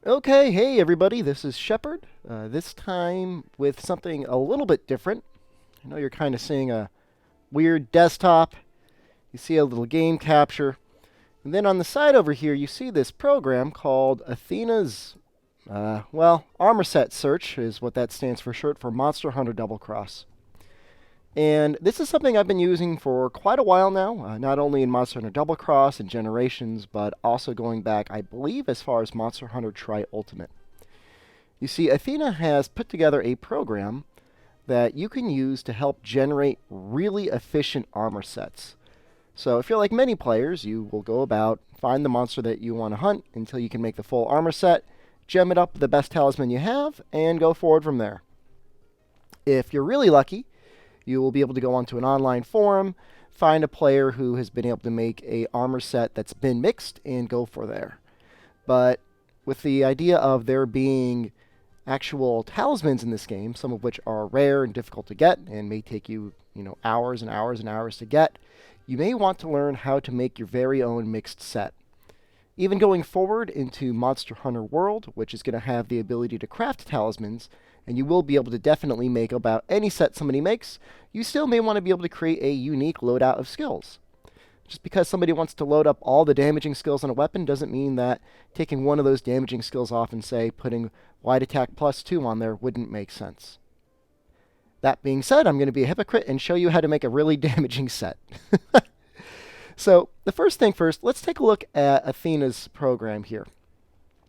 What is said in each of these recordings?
Okay, hey everybody, this is Shepard. This time with something a little bit different. I know you're kind of seeing a weird desktop. You see a little game capture. And then on the side over here, you see this program called Athena's, armor set search is what that stands for, short for Monster Hunter Double Cross. And this is something I've been using for quite a while now, not only in Monster Hunter Double Cross and Generations, but also going back, I believe, as far as Monster Hunter Tri-Ultimate. You see, Athena has put together a program that you can use to help generate really efficient armor sets. So if you're like many players, you will go about, find the monster that you want to hunt until you can make the full armor set, gem it up with the best talisman you have, and go forward from there. If you're really lucky, you will be able to go onto an online forum, find a player who has been able to make a armor set that's been mixed, and go for there. But with the idea of there being actual talismans in this game, some of which are rare and difficult to get and may take you, hours and hours and hours to get, you may want to learn how to make your very own mixed set. Even going forward into Monster Hunter World, which is going to have the ability to craft talismans, and you will be able to definitely make about any set somebody makes, you still may want to be able to create a unique loadout of skills. Just because somebody wants to load up all the damaging skills on a weapon doesn't mean that taking one of those damaging skills off and, say, putting wide attack +2 on there wouldn't make sense. That being said, I'm going to be a hypocrite and show you how to make a really damaging set. So, the first thing first, let's take a look at Athena's program here.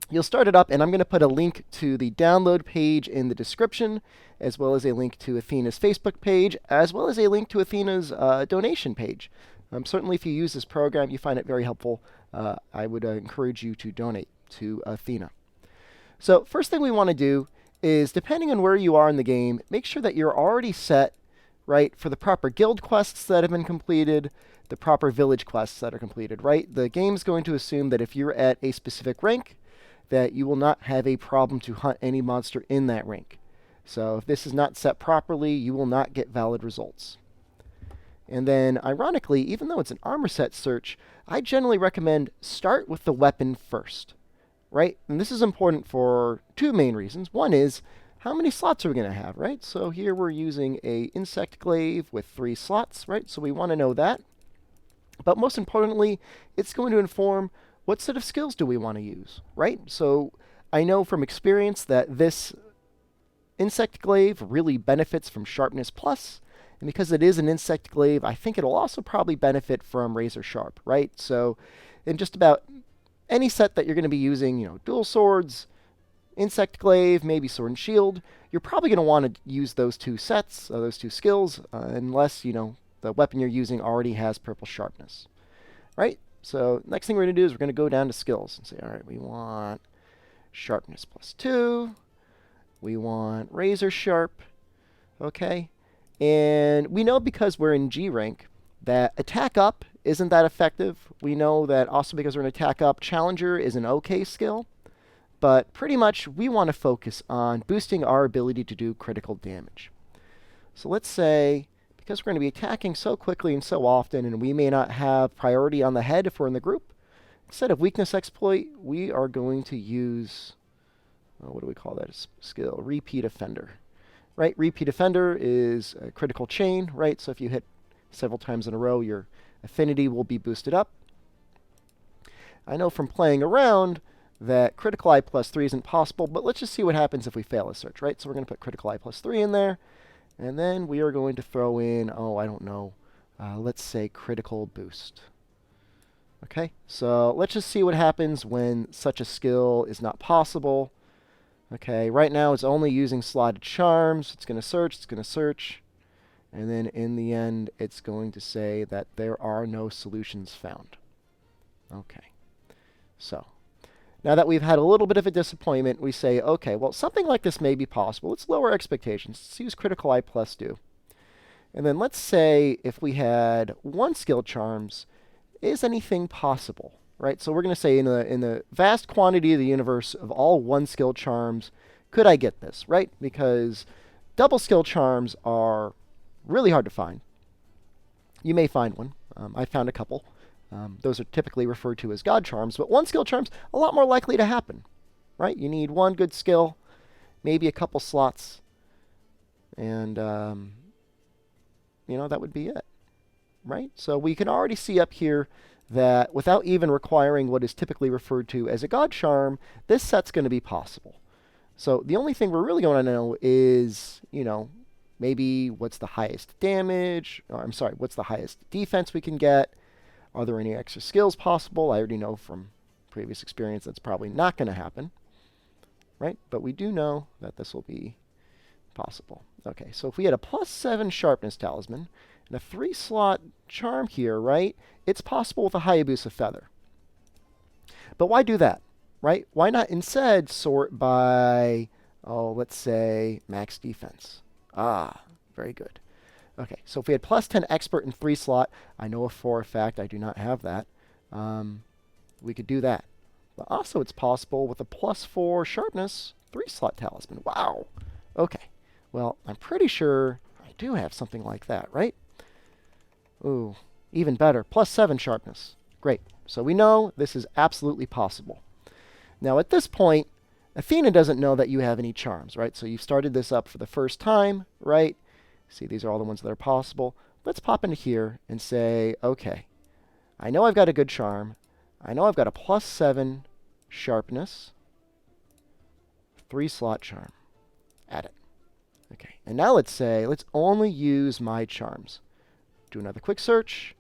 You'll start it up, and I'm going to put a link to the download page in the description, as well as a link to Athena's Facebook page, as well as a link to Athena's donation page. Certainly, if you use this program, you find it very helpful, I would encourage you to donate to Athena. So, first thing we want to do is, depending on where you are in the game, make sure that you're already set, right, for the proper guild quests that have been completed, the proper village quests that are completed, right? The game's going to assume that if you're at a specific rank, that you will not have a problem to hunt any monster in that rank. So if this is not set properly, you will not get valid results. And then, ironically, even though it's an armor set search, I generally recommend start with the weapon first, right? And this is important for two main reasons. One is, how many slots are we going to have, right? So here we're using a insect glaive with 3 slots, right? So we want to know that. But most importantly, it's going to inform what set of skills do we want to use, right? So I know from experience that this insect glaive really benefits from sharpness plus, and because it is an insect glaive, I think it'll also probably benefit from razor sharp, right? So in just about any set that you're going to be using, dual swords, insect glaive, maybe sword and shield, you're probably going to want to use those two sets, those two skills, unless, the weapon you're using already has purple sharpness, right? So next thing we're going to do is we're going to go down to skills and say, all right, we want sharpness +2. We want razor sharp, okay? And we know because we're in G rank that attack up isn't that effective. We know that also because we're in attack up, challenger is an okay skill. But pretty much we want to focus on boosting our ability to do critical damage. So let's say, because we're going to be attacking so quickly and so often, and we may not have priority on the head if we're in the group, instead of weakness exploit, we are going to use, what do we call that skill? Repeat offender, right? Repeat offender is a critical chain, right? So if you hit several times in a row, your affinity will be boosted up. I know from playing around that critical eye +3 isn't possible, but let's just see what happens if we fail a search, right? So we're going to put critical eye +3 in there. And then we are going to throw in, let's say critical boost. Okay, so let's just see what happens when such a skill is not possible. Okay, right now it's only using slotted charms. It's going to search. And then in the end, it's going to say that there are no solutions found. Okay, so now that we've had a little bit of a disappointment, we say, okay, well, something like this may be possible. Let's lower expectations. Let's use critical eye +2. And then let's say if we had 1 skill charms, is anything possible, right? So we're going to say in the vast quantity of the universe of all 1 skill charms, could I get this, right? Because double skill charms are really hard to find. You may find one. I found a couple. Those are typically referred to as god charms, but 1 skill charms, a lot more likely to happen. right? You need one good skill, maybe a couple slots, and that would be it, right? So we can already see up here that without even requiring what is typically referred to as a god charm, this set's going to be possible. So the only thing we're really going to know is, maybe what's the highest damage, or I'm sorry, what's the highest defense we can get? Are there any extra skills possible? I already know from previous experience that's probably not going to happen, right? But we do know that this will be possible. Okay, so if we had a +7 sharpness talisman and a 3-slot charm here, right? It's possible with a Hayabusa feather. But why do that, right? Why not instead sort by, let's say max defense? Ah, very good. Okay, so if we had +10 expert and 3-slot, I know for a fact I do not have that. We could do that. But also it's possible with a +4 sharpness, 3-slot talisman. Wow. Okay. Well, I'm pretty sure I do have something like that, right? Ooh, even better. +7 sharpness. Great. So we know this is absolutely possible. Now at this point, Athena doesn't know that you have any charms, right? So you've started this up for the first time, right? See, these are all the ones that are possible. Let's pop into here and say, okay, I know I've got a good charm. I know I've got a +7 sharpness, 3-slot charm. Add it. Okay, and now let's only use my charms. Do another quick search.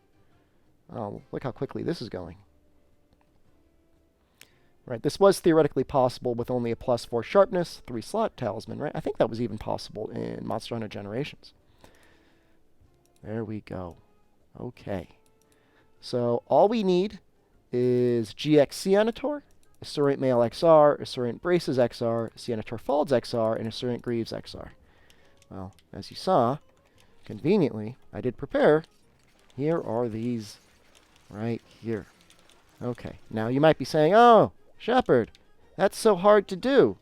Oh, look how quickly this is going. Right, this was theoretically possible with only a +4 sharpness, 3-slot talisman, right? I think that was even possible in Monster Hunter Generations. There we go. Okay. So all we need is GX Seanator, Assurant Male XR, Assurant Braces XR, Seanator Folds XR, and Assurant Greaves XR. Well, as you saw, conveniently, I did prepare. Here are these right here. Okay, now you might be saying, oh, Shepard, that's so hard to do.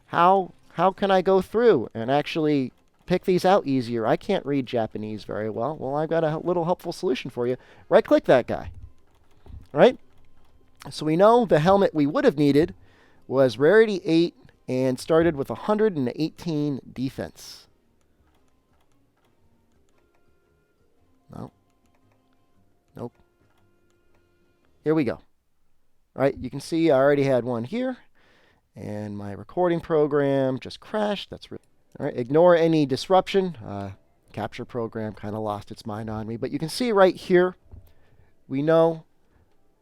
How can I go through and actually pick these out easier? I can't read Japanese very well. Well, I've got a little helpful solution for you. Right-click that guy. Right? So we know the helmet we would have needed was rarity 8 and started with 118 defense. No. Nope. Here we go. Right, you can see I already had one here, and my recording program just crashed. That's really all right. Ignore any disruption. Capture program kind of lost its mind on me, but you can see right here, we know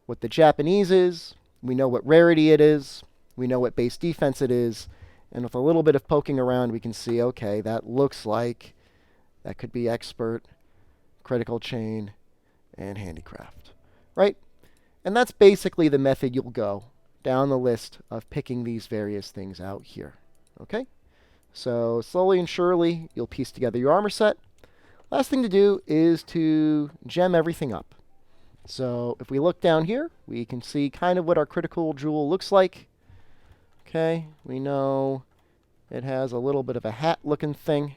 what the Japanese is. We know what rarity it is. We know what base defense it is, and with a little bit of poking around, we can see, okay, that looks like that could be expert, critical chain, and handicraft, right? And that's basically the method you'll go down the list of picking these various things out here. Okay? So slowly and surely, you'll piece together your armor set. Last thing to do is to gem everything up. So if we look down here, we can see kind of what our critical jewel looks like. Okay, we know it has a little bit of a hat-looking thing.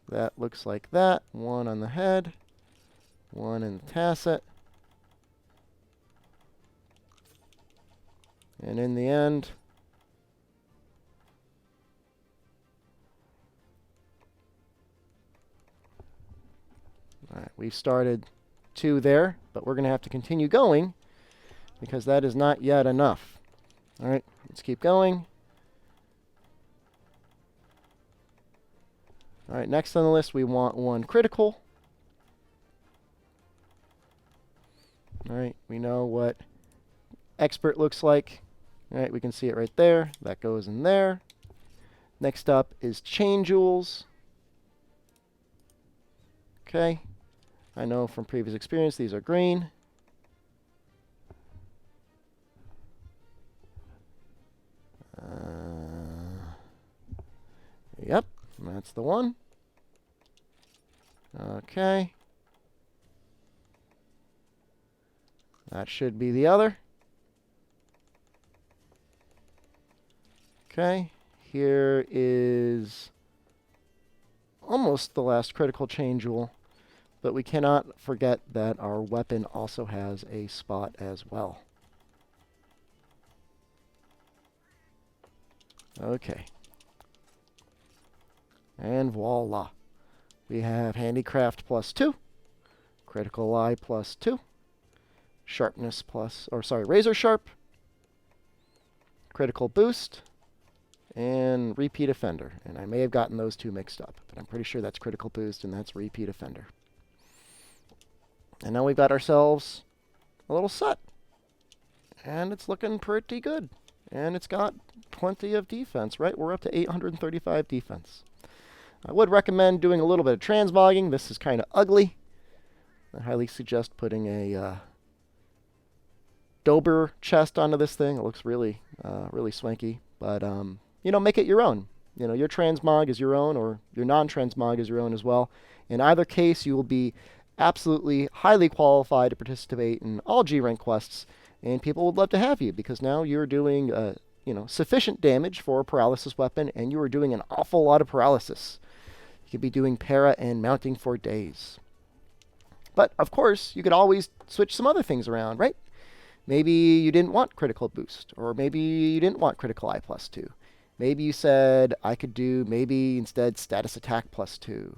That looks like that. One on the head, one in the tasset. And in the end, all right, we've started 2 there, but we're going to have to continue going because that is not yet enough. All right, let's keep going. All right, next on the list, we want 1 critical. All right, we know what expert looks like. All right, we can see it right there. That goes in there. Next up is chain jewels. Okay, I know from previous experience these are green. Yep, that's the one. Okay. That should be the other. Okay, here is almost the last critical chain jewel. but we cannot forget that our weapon also has a spot as well. Okay. And voila. We have handicraft +2, critical eye +2, sharpness razor sharp, critical boost, and repeat offender. And I may have gotten those two mixed up, but I'm pretty sure that's critical boost and that's repeat offender. And now we've got ourselves a little set. And it's looking pretty good. And it's got plenty of defense, right? We're up to 835 defense. I would recommend doing a little bit of transmogging. This is kind of ugly. I highly suggest putting a Dober chest onto this thing. It looks really, really swanky. But, make it your own. Your transmog is your own, or your non-transmog is your own as well. In either case, you will be absolutely highly qualified to participate in all G-rank quests, and people would love to have you because now you're doing, sufficient damage for a paralysis weapon, and you are doing an awful lot of paralysis. You could be doing para and mounting for days. But, of course, you could always switch some other things around, right? Maybe you didn't want critical boost, or maybe you didn't want critical eye +2. Maybe you said, I could do maybe instead status attack +2.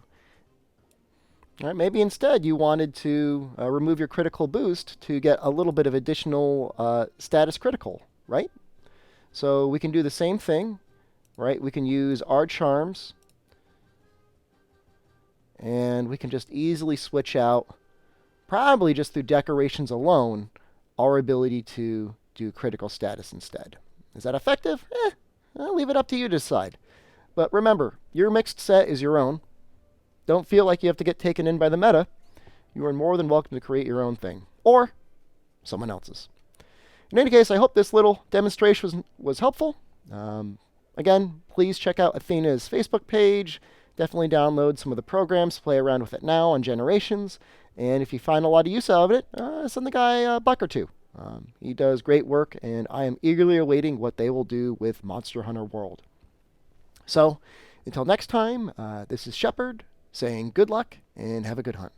All right, maybe instead you wanted to remove your critical boost to get a little bit of additional status critical, right? So we can do the same thing, right? We can use our charms, and we can just easily switch out, probably just through decorations alone, our ability to do critical status instead. Is that effective? I'll leave it up to you to decide. But remember, your mixed set is your own. Don't feel like you have to get taken in by the meta. You are more than welcome to create your own thing, or someone else's. In any case, I hope this little demonstration was helpful. Again, please check out Athena's Facebook page. Definitely download some of the programs, play around with it now on Generations. And if you find a lot of use out of it, send the guy a buck or two. He does great work, and I am eagerly awaiting what they will do with Monster Hunter World. So, until next time, this is Shepard saying good luck and have a good hunt.